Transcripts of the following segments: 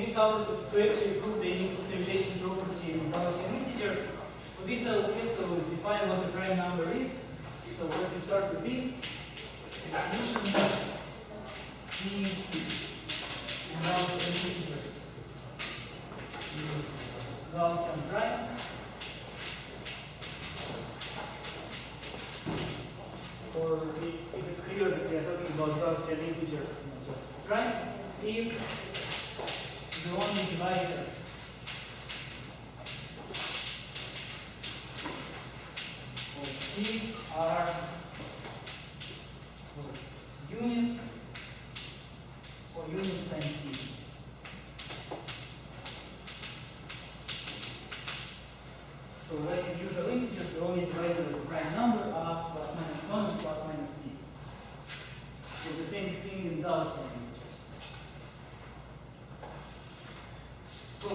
this out to actually prove the factorization property in Gaussian integers. For this, I will have to define what the prime number is. So let me start with this. Definition P in Gaussian integers is Gaussian prime. Or if it's clear that we are talking about Gaussian integers, not just prime, if the only divisors of P are units or units times P. So like in usual integers, the only divisor of the prime number are plus minus 1 and plus minus p. So the same thing in Gaussian integers. So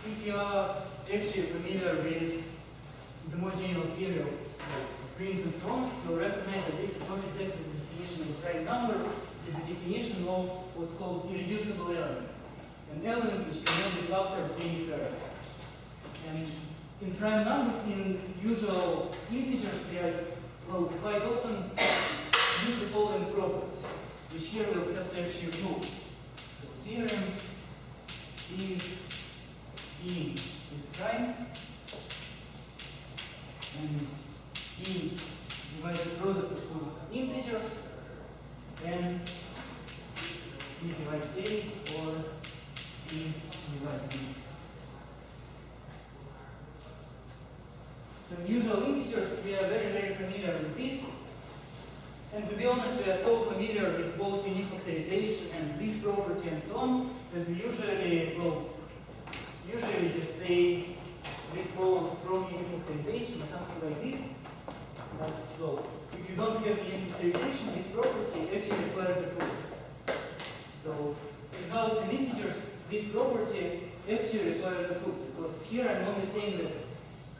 if you are actually familiar with the more general theory of rings and so on, you'll recognize that this is not exactly the definition of a prime number, it's the definition of what's called irreducible element. An element which cannot be factored any further. And in prime numbers, in usual integers, we are, well, quite often use the following property, which here we'll have to actually prove. So theorem, if E is prime, and E divides the product of two integers, then E divides A, or E divides B. So in usual integers, we are very, very familiar with this. And to be honest, we are so familiar with both unique factorization and this property and so on, that we usually, well, usually just say this follows from unique factorization or something like this. But, well, if you don't have unique factorization, this property actually requires a proof. So in Gaussian integers, this property actually requires a proof, because here I'm only saying that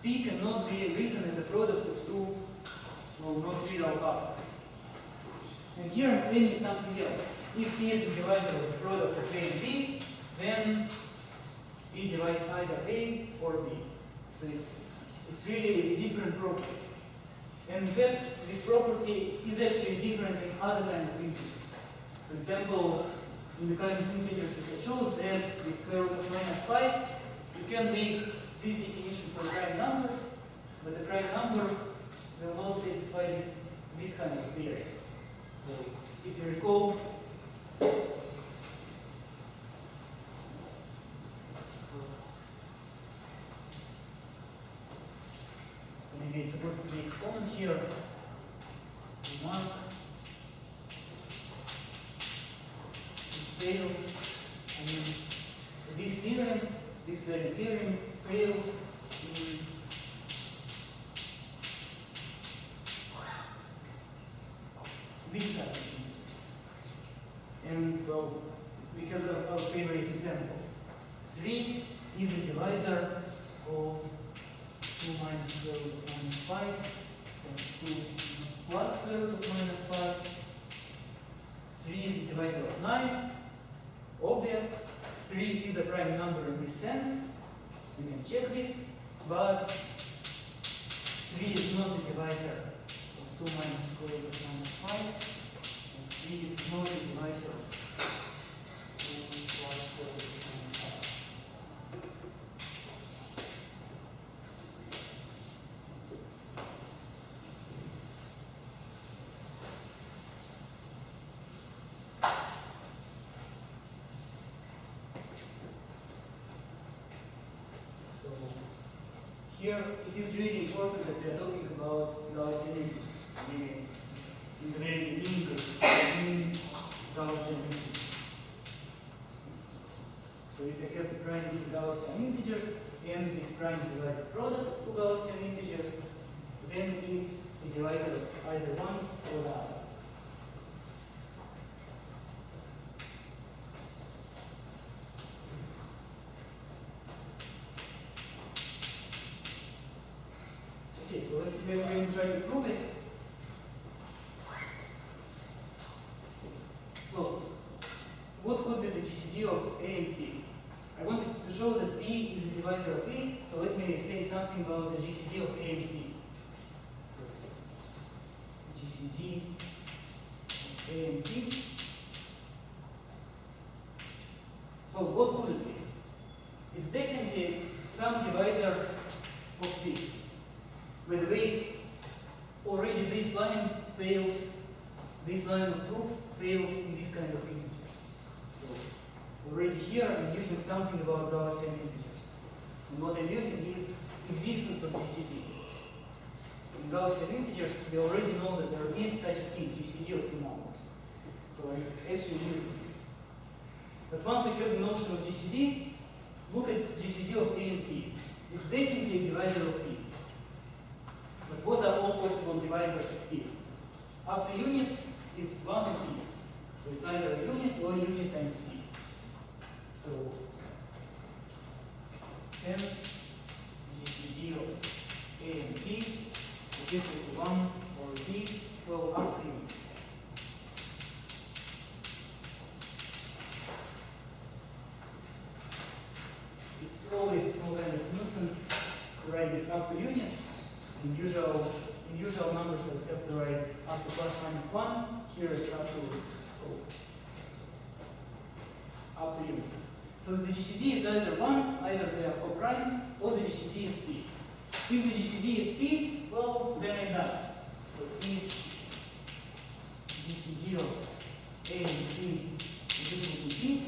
P cannot be written as a product of two, well, not real factors. And here I'm claiming something else. If P is the divisor of the product of A and B, then P divides either A or B. So it's really a different property. And in fact, this property is actually different in other kind of integers. For example, in the kind of integers that I showed, z is square root of minus 5, you can make this definition for prime numbers, but the prime number will not satisfy this kind of theory. So if you recall, so maybe it's good to make a comment here. One, it fails. I mean, this theorem, this very theorem, fails in this type of integers. And well, we have our favorite example. 3 is a divisor of 2 minus square root of minus 5 plus 2 plus square root of minus 5. 3 is the divisor of 9. Obvious. 3 is a prime number in this sense. You can check this, but 3 is not the divisor of 2 minus square root of minus 5, and 3 is not the divisor of 2 plus square root of minus 5. So here it is really important that we are talking about Gaussian integers. Meaning, in the very beginning, in Gaussian integers. So if I have the prime with Gaussian integers, and this prime divides the product of two Gaussian integers, then it is the divisor of either one or the other. Okay, so we're going to try to prove it. Well, what could be the GCD of A and P? I wanted to show that P is a divisor of A, so let me say something about the GCD of A and P. So GCD of A and P. Well, what could it be? It's definitely some divisor of P. By the way, already this line fails, this line of proof fails in this kind of integers. So already here I'm using something about Gaussian integers. And what I'm using is existence of GCD. In Gaussian integers, we already know that there is such a thing, GCD of two numbers. So I'm actually using it. But once I have the notion of GCD, look at GCD of A and P. It's definitely a divisor of P. But what are all possible divisors of P? Up to units, it's 1 and P. So it's either a unit or a unit times P. So hence GCD of A and P is equal to 1 or P, well, up to units. It's always a small kind of nuisance to write this up to units. In usual numbers, I have to write up to plus minus 1. Here it's up to units. So the GCD is either 1, either they are co-prime, or the GCD is P. If the GCD is P, well, then I'm done. So if GCD of A and P is equal to P,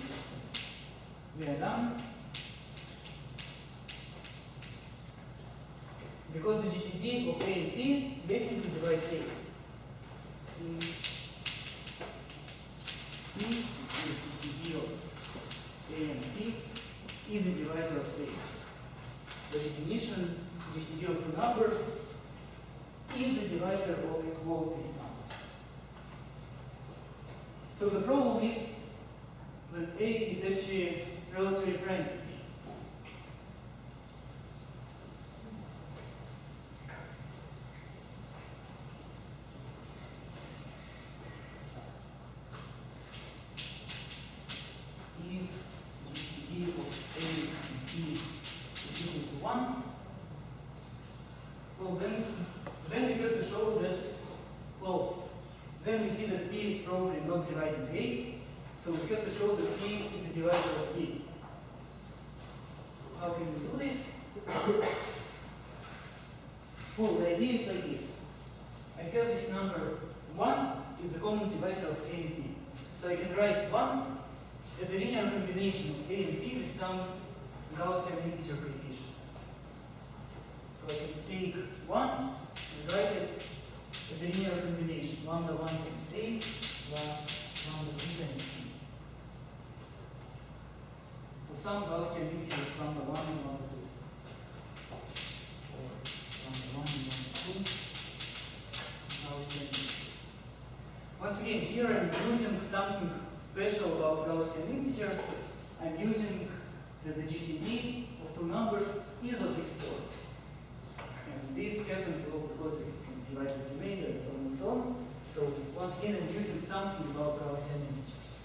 we are done. Because the GCD of A and P definitely divides A. Since P is GCD of A and P is a divisor of A. The definition, GCD of two numbers is a divisor of both these numbers. So the problem is that A is actually relatively prime to P. Dividing A, so we have to show that P is a divisor of P. So how can we do this? Well, the idea is like this. I have this number 1 is a common divisor of A and P. So I can write 1 as a linear combination of A and P with some Gaussian integer coefficients. So I can take 1 and write it as a linear combination, lambda 1 times A plus lambda 2 times P. For some Gaussian integers, lambda 1 and lambda 2. Or lambda 1 and lambda 2 Gaussian integers. Once again, here I'm using something special about Gaussian integers. I'm using that the GCD of two numbers is of this form. And this happened because we can divide with the remainder and so on and so on. So once again, I'm using something about Gaussian integers.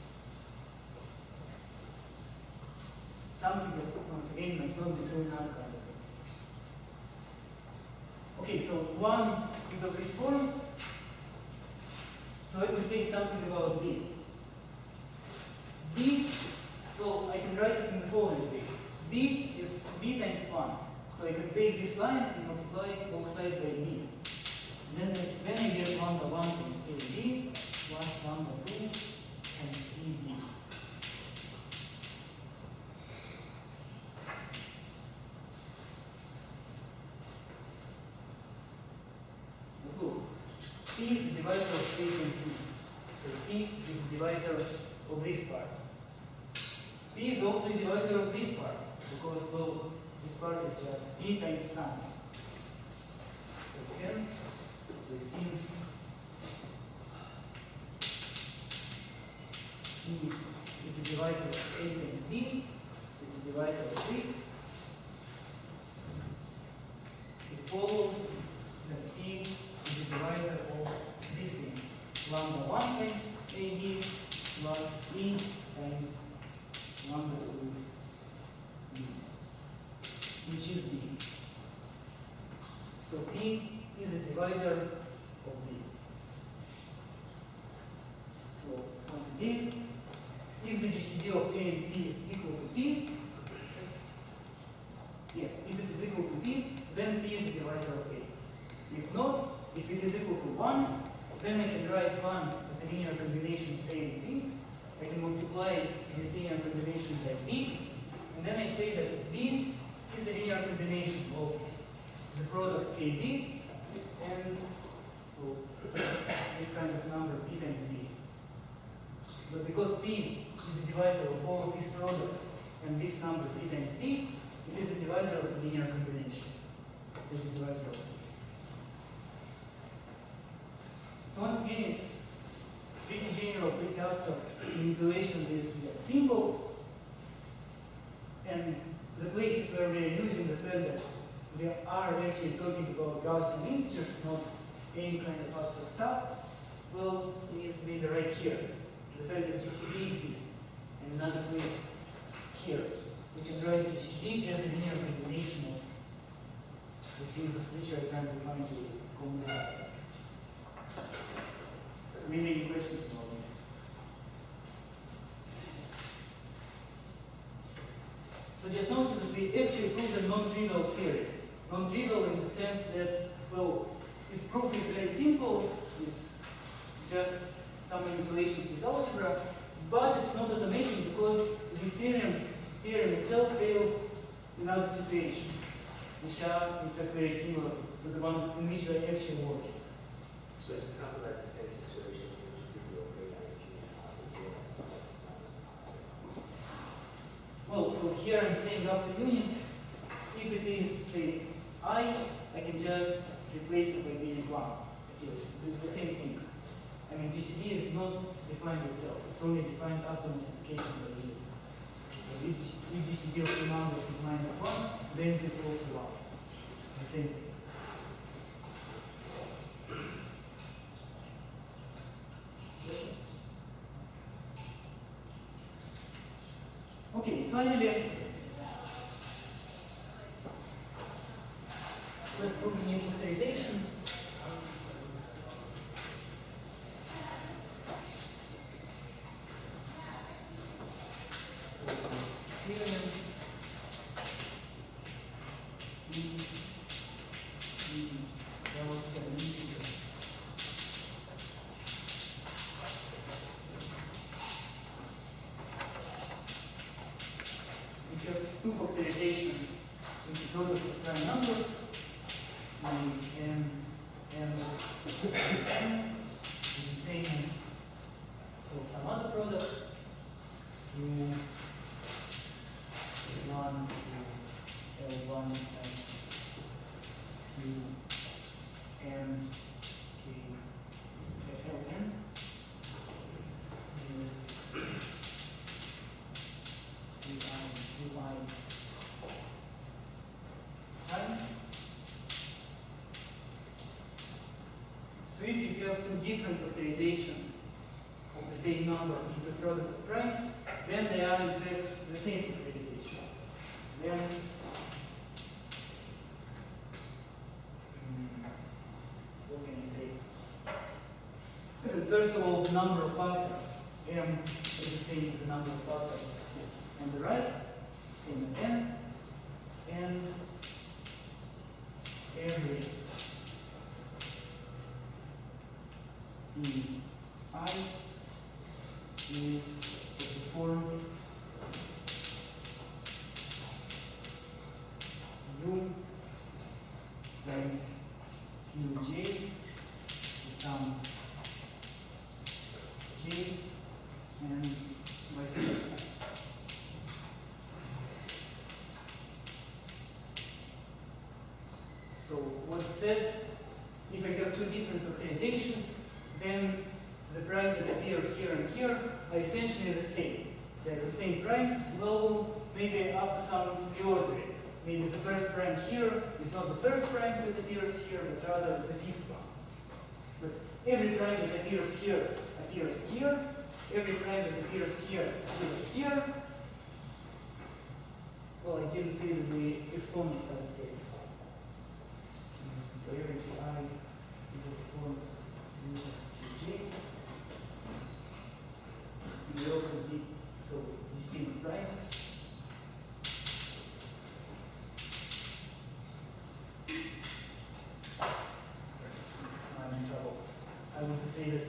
Something that, once again, might not be true in other kind of integers. Okay, so 1 is of this form. So let me say something about B. B, well, I can write it in the following way. B is B times 1. So I can take this line and multiply both sides by B. Then I get lambda 1 times AB plus lambda 2 times EB. Look, P is the divisor of A times B. So P is the divisor of this part. P is also a divisor of this part, because, well, this part is just P times something. So hence, so since P is the divisor of A times B, is the divisor of this, it follows that P is the divisor of this thing, lambda 1 times AB plus E times lambda 2 B is a divisor of B. So once again, if the GCD of A and B is equal to P, yes, if it is equal to P, then P is a divisor of A. If not, if it is equal to 1, then I can write 1 as a linear combination of A and B. I can multiply this linear combination by B, and then I say that B is a linear combination of the product AB and this kind of number P times B. But because P is a divisor of both this product and this number P times B, it is a divisor of the linear combination. It is a divisor of B. So once again, it's pretty general, pretty abstract manipulation with just symbols. And the places where we are using the term that we are actually talking about Gaussian integers, not any kind of abstract stuff, well, is maybe right here. The fact that GCD exists, and another place here. We can write GCD as a linear combination of the things of which we are trying to find the common factor. So maybe any questions about this? So just notice that we actually proved a non-trivial theory. Non-trivial in the sense that, well, its proof is very simple. It's just some manipulations with algebra, but it's not automatic because the theorem itself fails in other situations, which are in fact very similar to the one in which we are actually working. So it's kind of like the same situation in GCD of A and Well, so here I'm saying after units, if it is, say, I can just replace it by being 1. It's the same thing. I mean, GCD is not defined itself. It's only defined after multiplication by unit. So if GCD of two numbers is -1, then it is also 1. It's the same thing. Okay, finally, let's prove the factorization. So, theorem Gaussian integers. We have two factorizations with the product of prime numbers, and is the same as for some other product. U1 to L1 times Qn k Ln is Ui times. So if you have two different factorizations of the same number in the product of primes, then they are in fact the same factorization. Then what can I say? First of all, the number of factors m is the same as the number of factors on the right, same as n, and every I is the form U times Qj to some j and vice versa. So what it says, if I have two different factorizations, then the primes that appear here and here are essentially the same. They're the same primes, well, maybe after some reordering. Maybe the first prime here is not the first prime that appears here, but rather the fifth one. But every prime that appears here. Every prime that appears here appears here. Well, I didn't say that the exponents are the same. every I is of the form mutex qj. We also did so distinct primes. I'm in trouble. I want to say that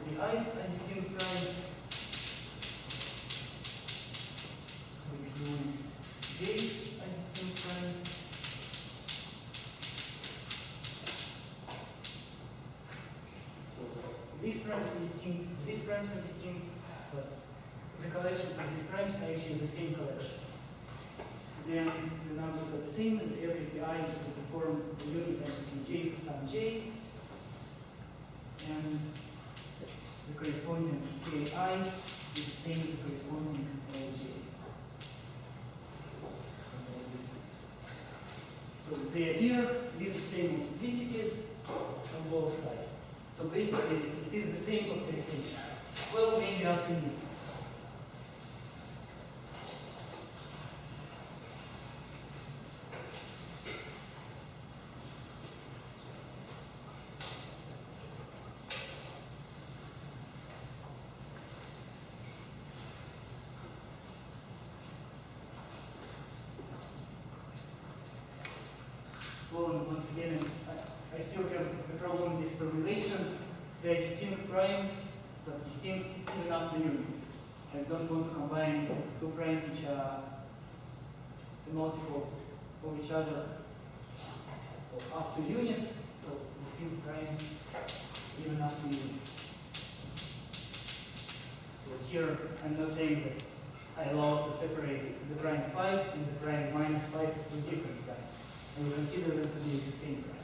the i's are distinct primes. J's are distinct primes. So these primes are distinct, these primes are distinct, but the collections of these primes are actually the same collections. Then the numbers are the same, and every pi is of the form the unit times kj for some j, and the corresponding ki is the same as the corresponding j. So they appear with the same multiplicities on both sides. So basically, it is the same factorization. Well, maybe up to units. Well, once again, I still have a problem with this formulation. They are distinct primes, but distinct even up to units. I don't want to combine two primes which are a multiple of each other or up to unit. So distinct primes even up to units. So here I'm not saying that I allow to separate the prime 5 and the prime minus 5 as two different primes. And we consider them to be the same prime.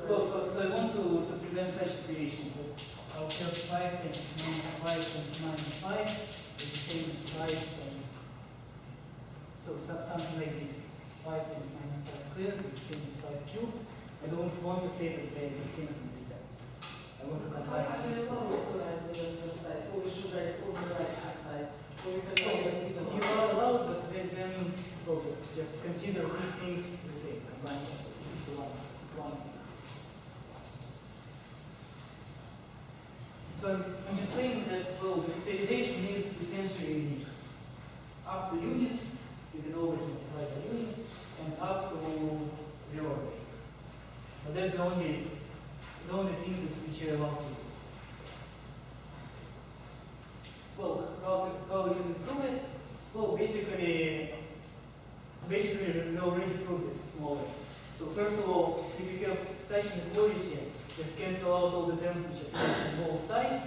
Well, so I want to prevent such situation. I'll have 5 times minus 5 times minus 5 is the same as 5 times. So something like this. 5 times minus 5 squared is the same as 5 cubed. I don't want to say that they are distinct in this sense. I want to combine these two. You are allowed, but then also just consider these things the same. Combine into one. So I'm just saying that, well, the factorization is essentially unique. Up to units, you can always multiply by units, and up to the order. But that's the only things that which you're allowed to do. Well, how we can improve it? Well, basically we already proved it more or less. So first of all, if you have such an equality, just cancel out all the terms which are on both sides.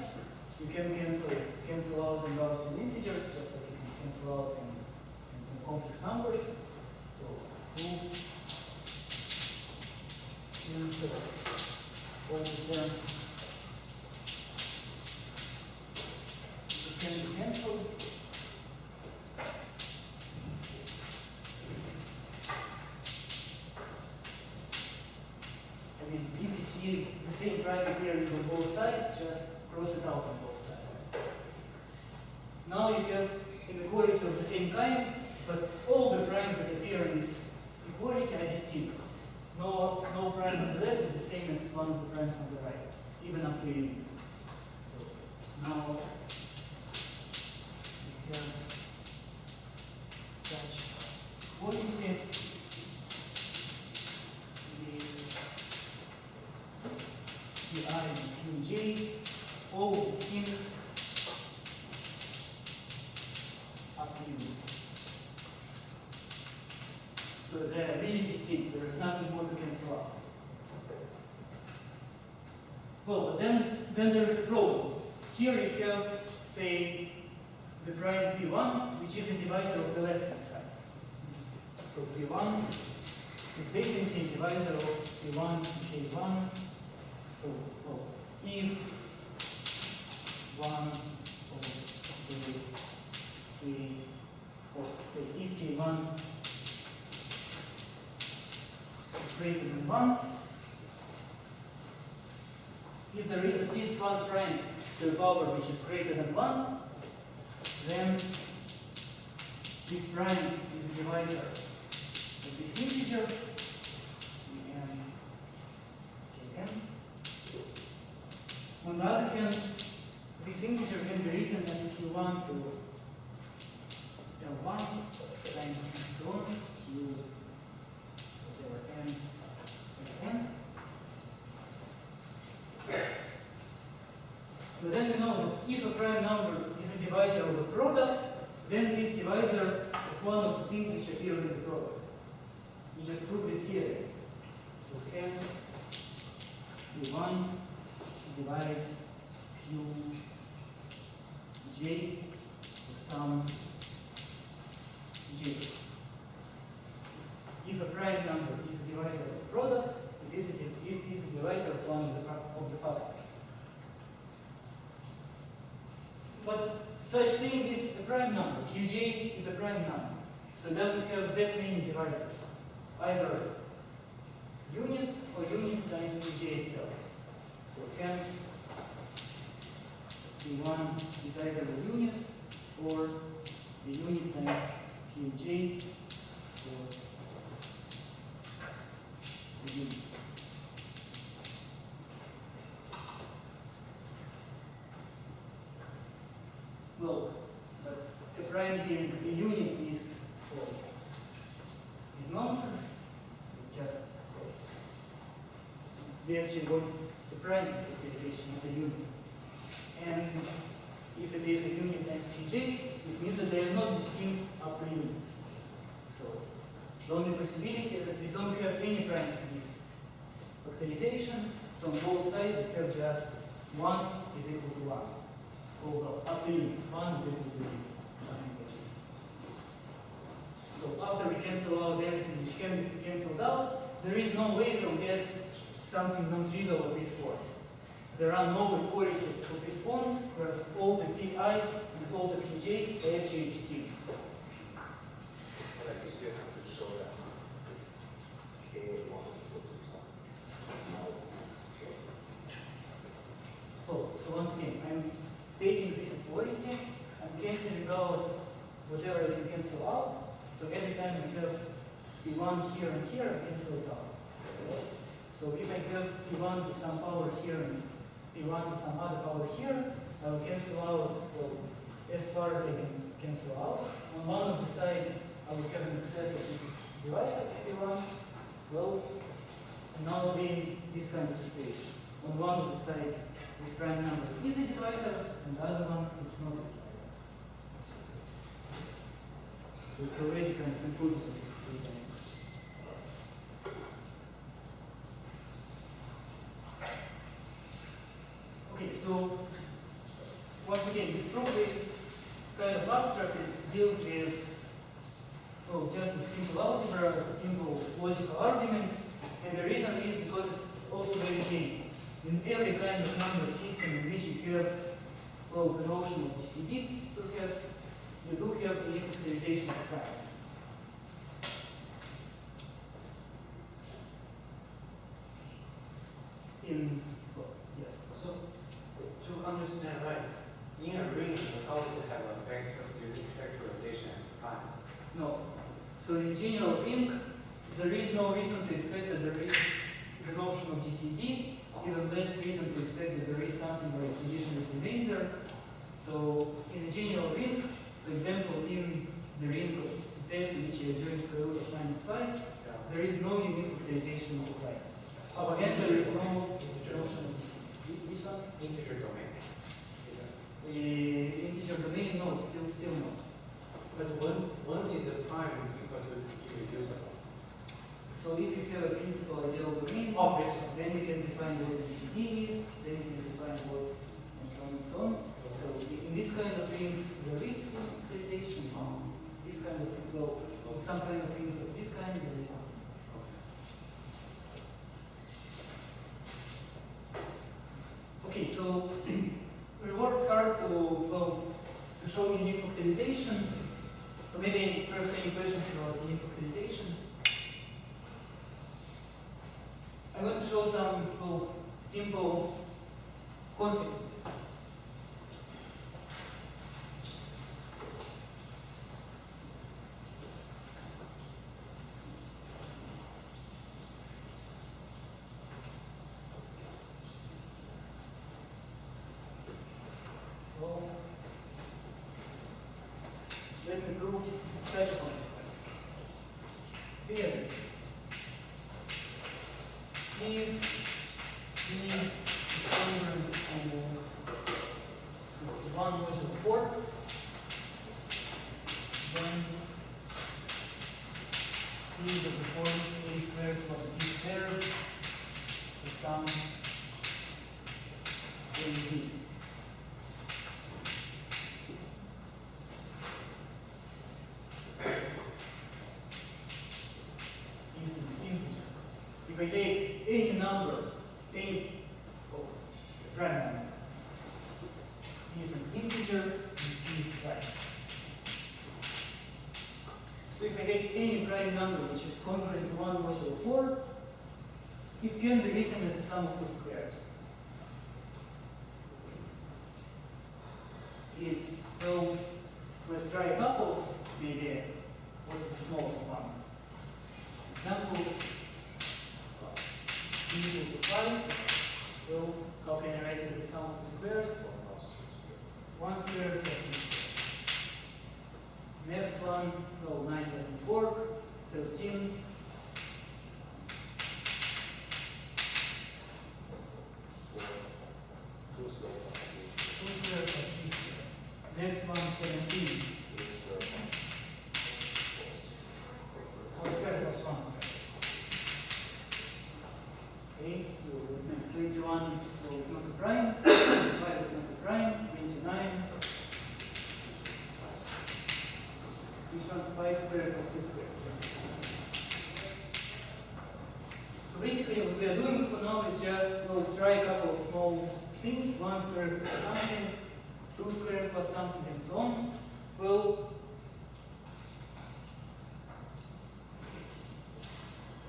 You can cancel out in Gaussian integers, just like you can cancel out in complex numbers. So prove cancel all the terms can be cancelled. I mean, if you see the same prime appearing on both sides, just cross it out on both sides. Now you have inequality of the same kind, but all the primes that appear in this equality are distinct. No prime on the left is the same as one of the primes on the right, even up to unit. So now we have such equality. Qi and Qj, all distinct up to units. So they are really distinct. There is nothing more to cancel out. Well, but then there is a problem. Here you have, say, the prime P1, which is the divisor of the left-hand side. So P1 is definitely a divisor of P1 and K1. So, well, if one of say if K1 is greater than 1, if there is at least one prime to the power which is greater than 1, then this prime is a divisor of this integer, n. On the other hand, this integer can be written as q1 to L1 times and so on, q whatever n n. But then we know that if a prime number is a divisor of a product, then it is divisor of one of the things which appear in the product. We just prove this here. So hence, q1 divides qj to some j. If a prime number is a divisor of a product, it is a divisor of one of the factors. But such thing is a prime number. Qj is a prime number. So it doesn't have that many divisors. Either units or units times Qj itself. So hence, P1 is either a unit or the unit times Qj or the unit. Well, but a prime being a unit is nonsense. It's just we actually want the prime factorization of the unit. And if it is a unit times Qj, it means that they are not distinct up to units. So the only possibility is that we don't have any primes to this factorization. So on both sides we have just 1 is equal to 1. Over up to units, 1 is equal to something like this. So after we cancel out everything which can be cancelled out, there is no way to get something non-trivial of this form. There are no authorities of this form where all the pi's and all the qj's are actually distinct. But I guess we have to show that k1 equals to something. Oh, so once again, I'm taking this authority, I'm cancelling out whatever I can cancel out. So every time we have P1 here and here, I cancel it out. So if I have P1 to some power here and P1 to some other power here, I will cancel out, well, as far as I can cancel out. On one of the sides, I will have an excess of this divisor P1. Well, and now we'll be in this kind of situation. On one of the sides, this prime number is a divisor, and the other one, it's not a divisor. So it's already kind of included in this reasoning. Okay, so once again, this proof is kind of abstract. It deals with, well, just with simple algebra, simple logical arguments, and the reason is because it's also very general. In every kind of number system in which you have, well, the notion of GCD, perhaps, you do have the factorization of primes. Well, yes. So, to understand right, in a ring, we always have a vector, unique factorization of primes. No. So in general ring, there is no reason to expect that there is the notion of GCD, even less reason to expect that there is something like division with remainder. So in a general ring, for example, in the ring of Z, which is adjoint square root of -5, there is no unique factorization of the primes. And there is no notion of GCD. Which ones? Integer domain. Integer domain, no, still no. But when is the prime equal to irreducible? So if you have a principal ideal domain, then you can define what the GCD is, then you can define what, and so on and so on. So in this kind of things, there is factorization. This kind of, well, some kind of things of this kind, there is. Okay, so we worked hard to, well, to show unique factorization. So maybe first any questions about unique factorization? I'm going to show some, well, simple consequences. Well, let me prove such a consequence. Theory. If E is congruent to 1 modulo 4, then E is of the form A squared plus B squared, the sum A and B. Is an integer. If I take any number, any prime number, is an integer and is prime. So if I take any prime number which is congruent to 1 modulo 4, it can be written as a sum of two squares. It's, well, let's try a couple, maybe what is the smallest one. Examples, e equal to 5. Well, how can I write it as a sum of two squares? 1 squared plus 2 squared. Next one, well, 9 doesn't work. 13. 2 squared. 2 squared plus 3 squared. Next one, 17. 4 squared plus 1 squared. Okay, so what's next? 21, well, it's not a prime. 25 is not a prime. 29. Which one? 5 squared plus 2 squared. Yes. So basically what we are doing for now is just, we'll try a couple of small things. 1 squared plus something, 2 squared plus something, and so on. Well,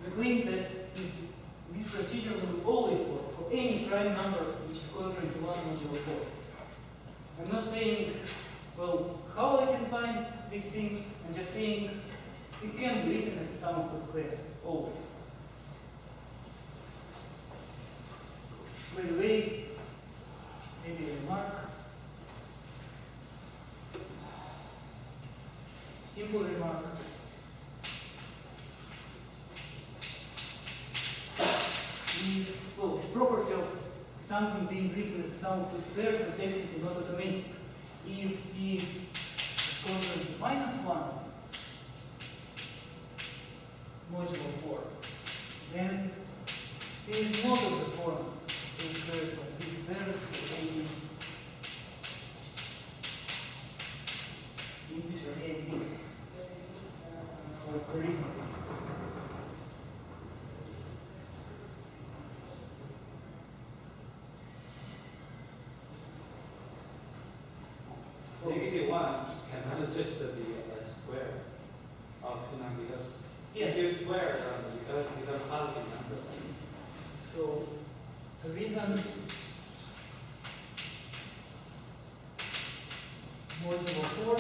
we claim that this procedure will always work for any prime number which is congruent to 1 modulo 4. I'm not saying, well, how I can find this thing. I'm just saying it can be written as a sum of two squares, always. By the way, maybe a remark. Simple remark. Well, this property of something being written as a sum of two squares is definitely not automatic. If t is congruent to -1 modulo 4, then it is not of the form a squared plus b squared for any integer a and b. What's the reason for this? Negative 1 cannot just be a square of 2 because Yes. if you square it's a positive number. So the reason modulo 4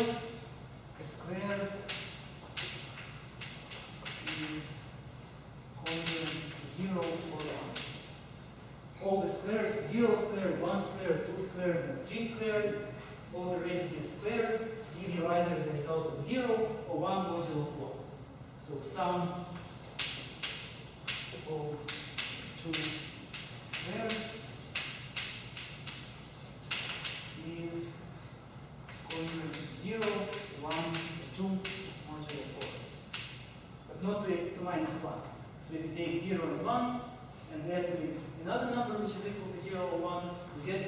squared is congruent to 0 or 1. All the squares, 0 squared, 1 squared, 2 squared, and 3 squared, all the residues squared give you either the result of 0 or 1 modulo 4. So sum of two squares is congruent to 0, 1, 2 modulo 4. But not to -1. So if you take 0 and 1 and add to it another number which is equal to 0 or 1, you get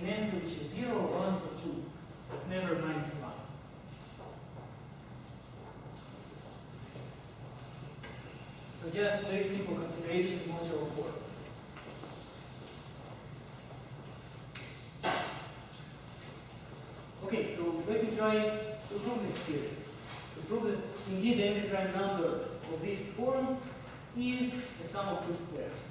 an answer which is 0, 1, or 2, but never -1. So just very simple consideration modulo 4. Okay, so let me try to prove this theory. To prove that indeed every prime number of this form is the sum of two squares.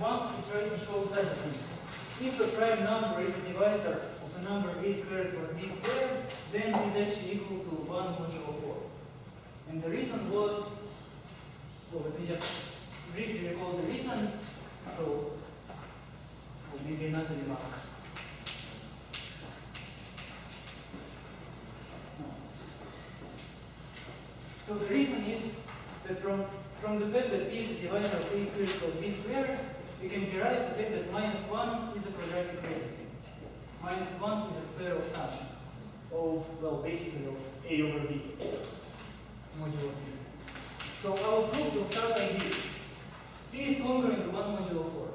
once we try to show such a thing. If a prime number is a divisor of a number a squared plus b squared, then it is actually equal to 1 modulo 4. And the reason was, well, let me just briefly recall the reason. So, or maybe another remark. No. So the reason is that from the fact that b is a divisor of a squared plus b squared, we can derive the fact that minus 1 is a quadratic residue. Minus 1 is a square of something. Of, well, basically of a over b, modulo b. So our proof will start like this. B is congruent to 1 modulo 4.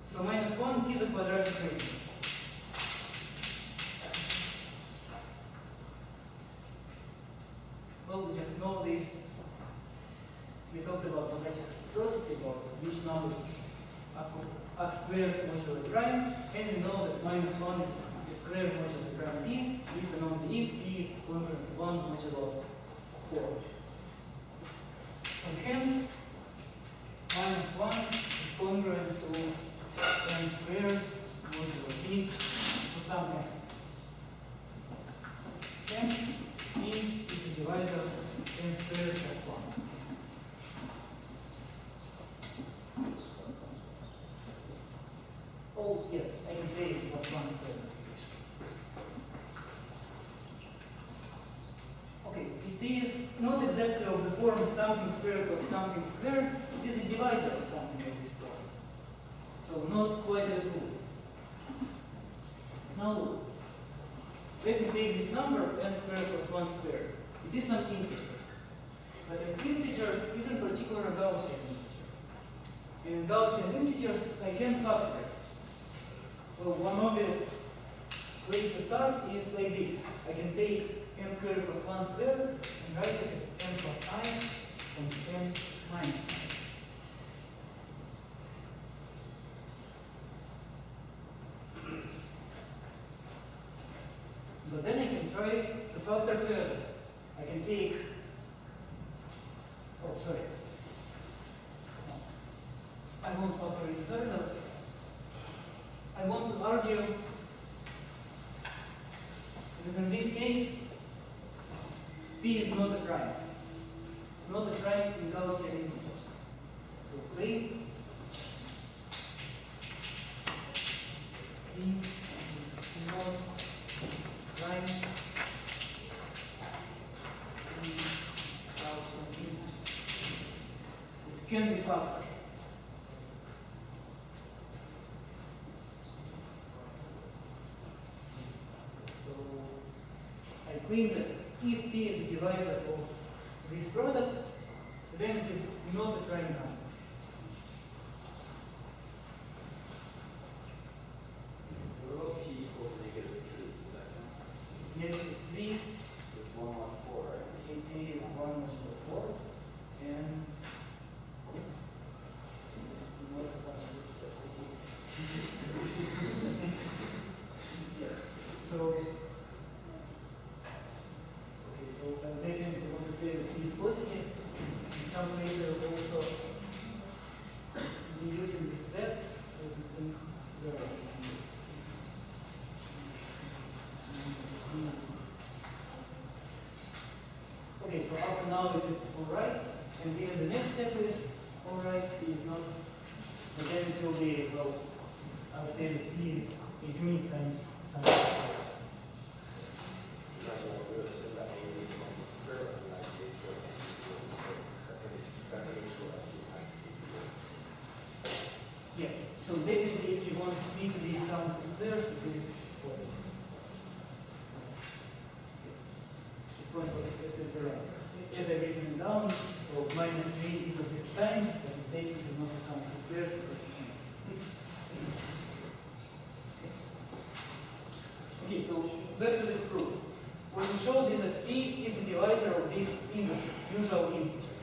So minus 1 is a quadratic residue. Well, we just know this. We talked about quadratic reciprocity, about which numbers are squares modulo prime, and we know that minus 1 is a square modulo prime b, even on the if b is congruent to 1 modulo 4. So hence, minus 1 is congruent to n squared modulo b to some n. Hence, b is a divisor of n squared plus 1. Oh, yes, I can say it was 1 squared. Okay, it is not exactly of the form something squared plus something squared. It is a divisor of something of this form. So not quite as good. Now look. Let me take this number, n squared plus 1 squared. It is an integer. But an integer isn't particular a Gaussian integer. And in Gaussian integers, I can factor it. Well, one obvious place to start is like this. I can take n squared plus 1 squared and write it as n plus I times n minus I. But then I can try to factor further. I can take, oh, sorry. No. I won't factor it further. I want to argue that in this case, p is not a prime. Not a prime in Gaussian integers. So claim p is not prime in Gaussian integers. It can be factored. I claim that if p is a divisor of this product, then it is not a prime number. So rho p equals negative 3. Negative 3, It's 114, right? a is 1 modulo 4, and it's not a sum of this, but I see. Yes. So I definitely want to say that p is positive. In some places, I will also be using this step. Let me think where I can okay, so after now it is alright, and even the next step is alright, p is not, but then it will be, well, I'll say that p is a unit times something else. Yes, so definitely if you want p to be sound to squares, it is positive. Yes. This point was as I've written down, so minus 3 is of this kind, but it's definitely not a sum to squares because it's not. Okay, so back to this proof. What we showed is that p is a divisor of this integer, usual integer.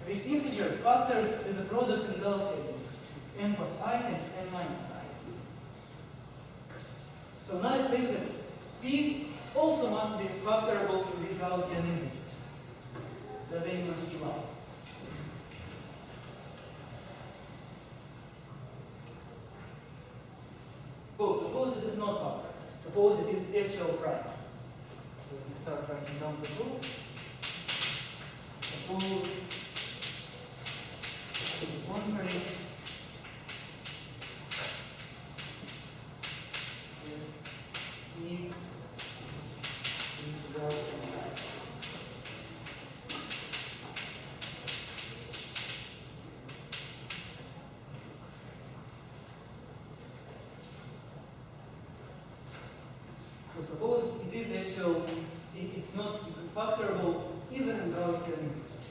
This integer factors as a product in Gaussian integers. It's n plus I times n minus I. So now I think that p also must be factorable to these Gaussian integers. Does anyone see why? suppose it is not factor. Suppose it is actual prime. So we start writing down the proof. Suppose to the contrary, E is Gaussian prime. So suppose it is actual, it's not factorable even in Gaussian integers.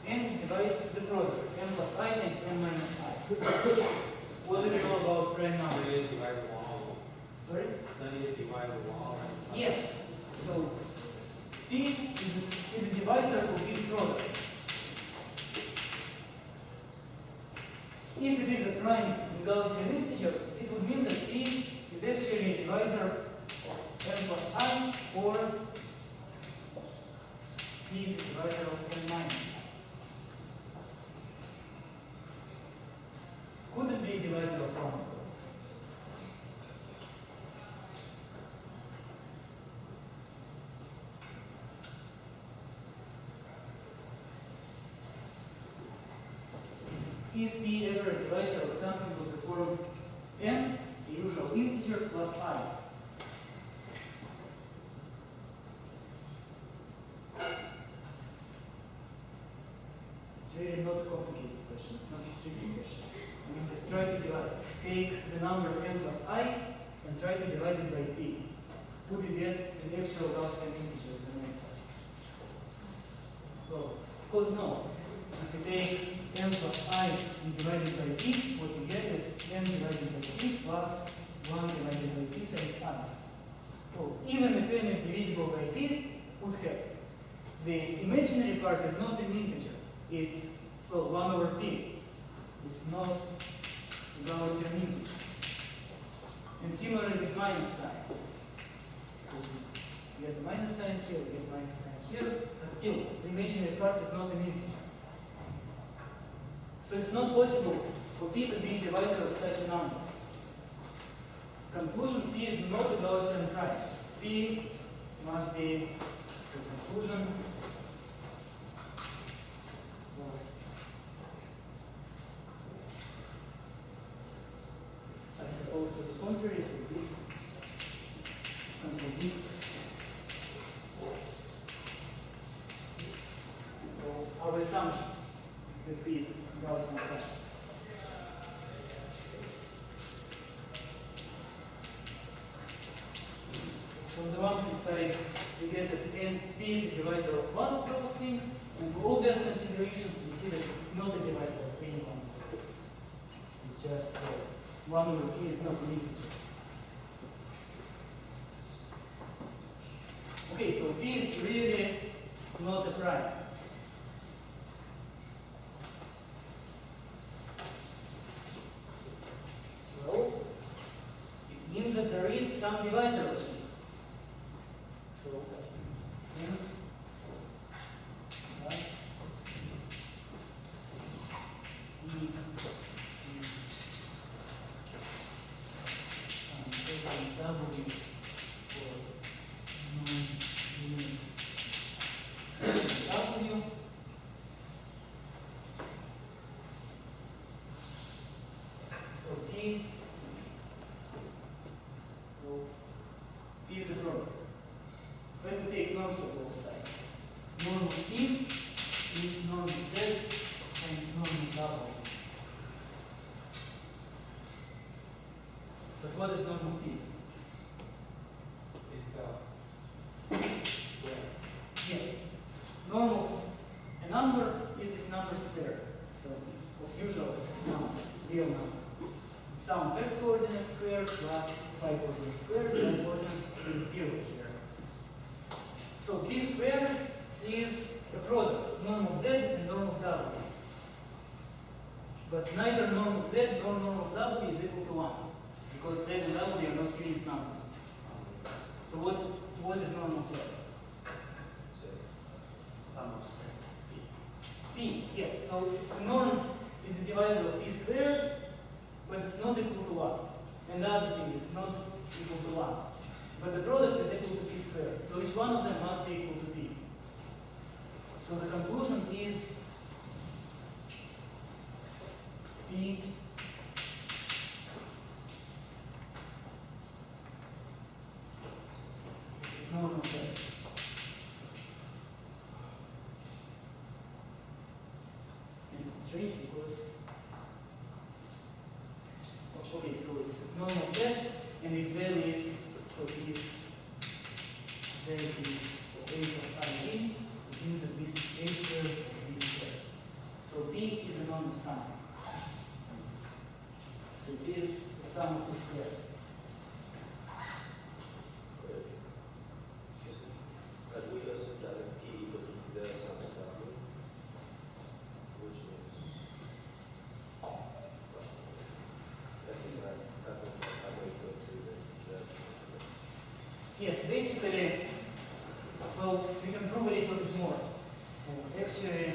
And it divides the product, n plus I times n minus I. What do you know about prime numbers? Sorry? Yes. So P is a divisor of this product. If it is a prime in Gaussian integers, it would mean that P is actually a divisor of n plus I, or P is a divisor of n minus I. Could it be a divisor of one of those? Is P ever a divisor of something with the form n, a usual integer, plus I? It's really not a complicated question, it's not a tricky question. You can just try to divide. Take the number n plus I and try to divide it by P. Would you get an actual Gaussian integer as an answer? Well, of course no. If you take n plus I and divide it by P, what you get is n divided by P plus 1 divided by P times I. Well, even if n is divisible by P, would happen. The imaginary part is not an integer. It's, well, 1 over P. It's not a Gaussian integer. And similarly with minus sign. So we get the minus sign here, we get minus sign here, but still, the imaginary part is not an integer. So it's not possible for P to be a divisor of such a number. Conclusion, P is not a Gaussian prime. P must be, so conclusion, as opposed to the contrary, so this contradicts our assumption that P is Gaussian prime. So on the one hand side, we get that n P is a divisor of one of those things, and for all best considerations, we see that it's not a divisor of any one of those. It's just 1 over P is not an integer. Okay, so P is really not a prime. Well, it means that there is some divisor of P. So hence plus E is some sequence W for non-unit W. So P, well, P is a product. Let me take norms of both sides. Norm of P is norm of Z times norm of W. But what is norm of P? Yes. Norm of a number is this number squared. So of usual number, real number. It's sum of x coordinates squared plus y coordinates squared, y coordinate is 0 here. So P squared is a product, norm of Z and norm of W. But neither norm of Z nor norm of W is equal to 1, because Z and W are not unit numbers. So what is norm of Z? Sum of square P. P, yes. So the norm is a divisor of P squared, but it's not equal to 1. and the other thing is not equal to 1. But the product is equal to p squared. So each one of them must be equal to p. So the conclusion is p is normal Z. And it's strange because, okay, so it's normal Z, and if Z is, so if Z is a plus ib, it means that this is a squared plus b squared. So p is a norm of something. So it is the sum of two squares. Let's assume that p equals to 0 times w, which means that means that w equal to the 0. Yes, basically, well, we can prove a little bit more. Actually,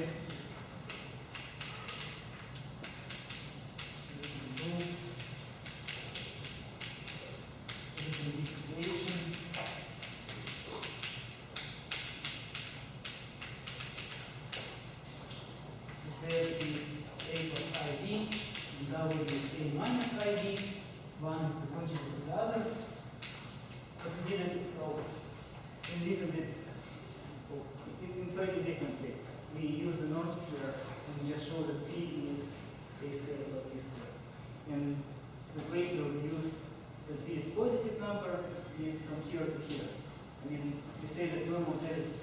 this equation, Z is a plus id, and w is a minus id. One is the conjugate of the other. But we did it in a little bit, in slightly different way. We use the norms here and we just show that p is a squared plus b squared. And the place where we used that p is positive number is from here to here. I mean, we say that normal Z is p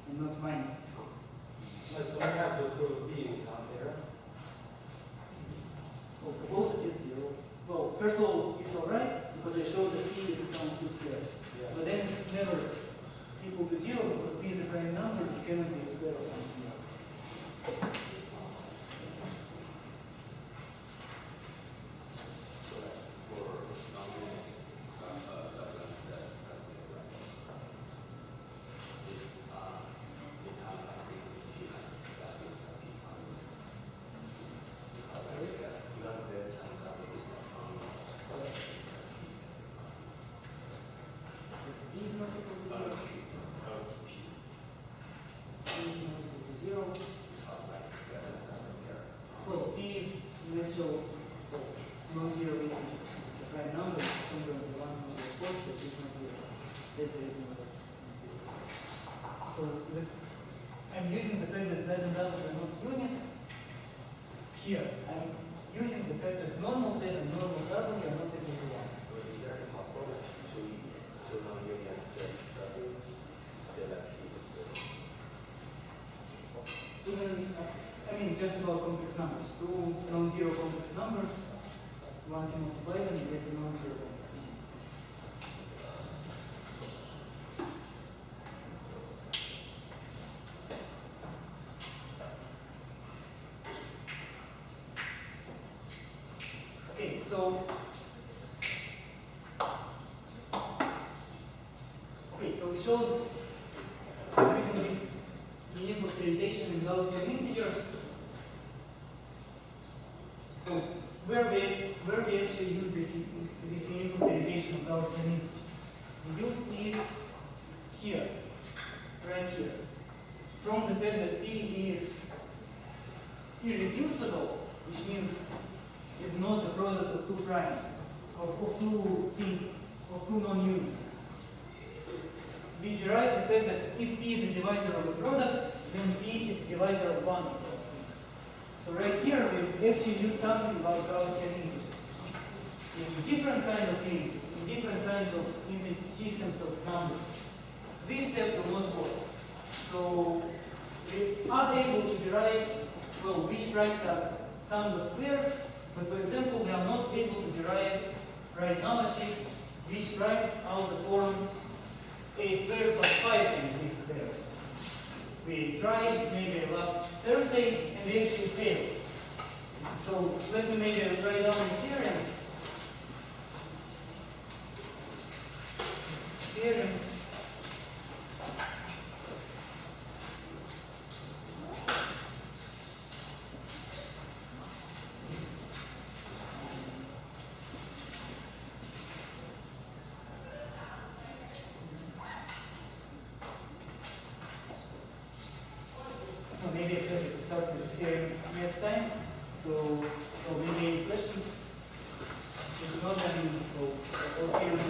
and not minus p. But do I have to prove b without error? Well, suppose it is 0. Well, first of all, it's alright because I showed that p is the sum of two squares. Yeah. But then it's never equal to 0 because p is a prime number, it cannot be a square of something else. So that for non-unit subset set, that is right. If how much p values are p times. Because z times w is not non-unit. P is not equal to 0. P is not equal to 0. Well, p is an actual non-zero integer. It's a prime number, it's congruent to 1 over the course, but it's not 0. That's the reason why it's not 0. So I'm using the fact that Z and W are not unit. Here, I'm using the fact that normal Z and normal W are not equal to 1. Is there any possible to non-unit w delta p? I mean, it's just about complex numbers. Two non-zero complex numbers. Once you multiply them, you get a non-zero complex number. Okay, so we showed using this unique factorization in Gaussian integers. So where we actually use this unique factorization of Gaussian integers? We used it here, right here. From the fact that p is irreducible, which means is not the product of two primes, of two non-units. We derive the fact that if p is a divisor of a product, then p is a divisor of one of those things. So right here, we've actually used something about Gaussian integers. In different kinds of fields, in different kinds of systems of numbers, this step will not work. So we are able to derive, well, which primes are sums of squares, but for example, we are not able to derive, right now at least, which primes are the form a squared plus 5 times b squared. We tried maybe last Thursday and we actually failed. So let me maybe write down this theorem. see you next time. So maybe any questions? If not, then we'll see you